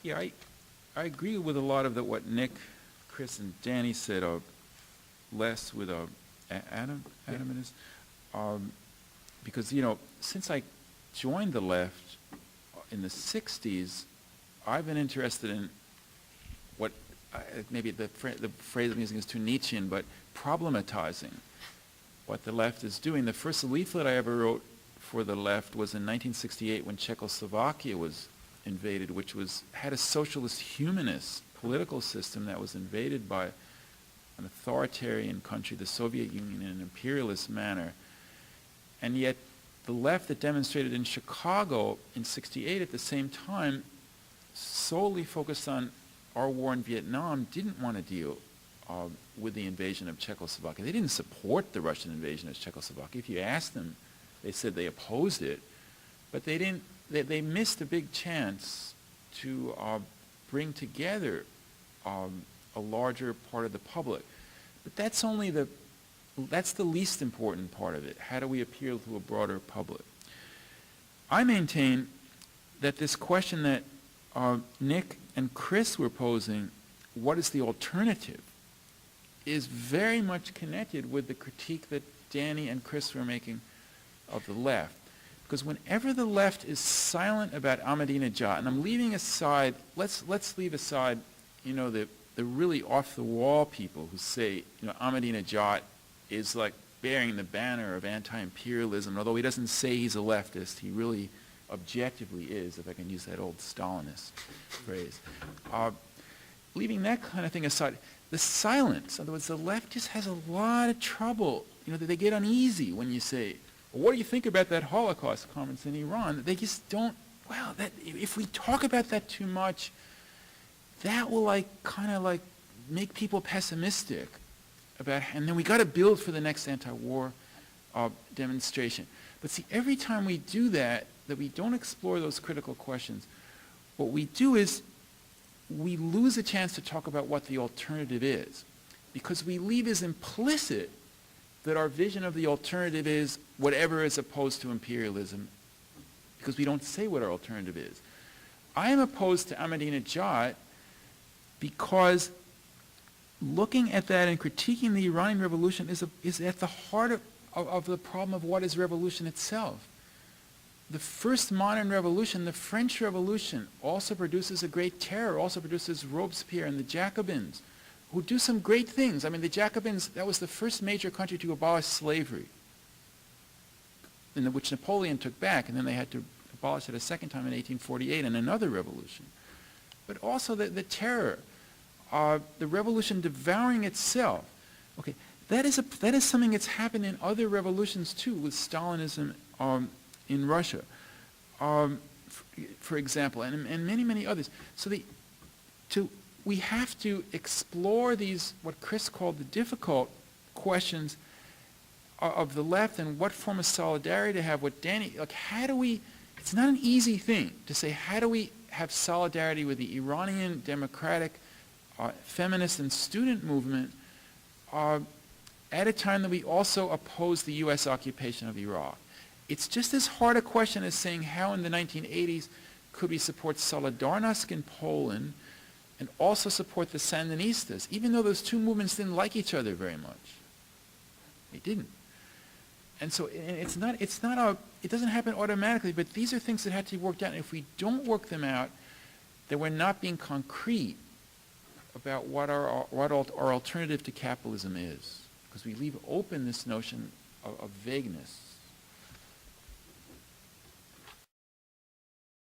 Yeah, I agree with a lot of what Nick, Chris, and Danny said, less with Adam it is. Because, since I joined the left in the 60s, I've been interested in what, maybe the phrase I'm using is too Nietzschean, but problematizing what the left is doing. The first leaflet I ever wrote for the left was in 1968 when Czechoslovakia was invaded, which had a socialist humanist political system that was invaded by an authoritarian country, the Soviet Union, in an imperialist manner. And yet the left that demonstrated in Chicago in 68 at the same time solely focused on our war in Vietnam, didn't want to deal with the invasion of Czechoslovakia. They didn't support the Russian invasion of Czechoslovakia. If you asked them, they said they opposed it, but they didn't. They missed a big chance to bring together a larger part of the public. But that's the least important part of it. How do we appeal to a broader public? I maintain that this question that Nick and Chris were posing, what is the alternative, is very much connected with the critique that Danny and Chris were making of the left. Because whenever the left is silent about Ahmadinejad, and I'm leaving aside, let's leave aside, the really off-the-wall people who say, Ahmadinejad is like bearing the banner of anti-imperialism. Although he doesn't say he's a leftist, he really objectively is, if I can use that old Stalinist phrase. Leaving that kind of thing aside, the silence, in other words, the left just has a lot of trouble. They get uneasy when you say, well, what do you think about that Holocaust comments in Iran? They just don't, if we talk about that too much, that will kind of make people pessimistic about, and then we got to build for the next anti-war demonstration. But see, every time we do that we don't explore those critical questions, what we do is we lose a chance to talk about what the alternative is, because we leave as implicit that our vision of the alternative is whatever is opposed to imperialism, because we don't say what our alternative is. I am opposed to Ahmadinejad because looking at that and critiquing the Iranian Revolution is at the heart of the problem of what is revolution itself. The first modern revolution, the French Revolution, also produces a great terror, also produces Robespierre and the Jacobins, who do some great things. I mean, the Jacobins, that was the first major country to abolish slavery, which Napoleon took back, and then they had to abolish it a second time in 1848 in another revolution. But also the terror, the revolution devouring itself. Okay, that is something that's happened in other revolutions too, with Stalinism in Russia, for example, and many, many others. So we have to explore these, what Chris called the difficult questions of the left, and what form of solidarity to have, what Danny, how do we, it's not an easy thing to say, how do we have solidarity with the Iranian democratic feminist and student movement at a time that we also oppose the U.S. occupation of Iraq? It's just as hard a question as saying how in the 1980s could we support Solidarność in Poland and also support the Sandinistas, even though those two movements didn't like each other very much. They didn't. And so it doesn't happen automatically, but these are things that have to be worked out. And if we don't work them out, then we're not being concrete about what our alternative to capitalism is, because we leave open this notion of vagueness.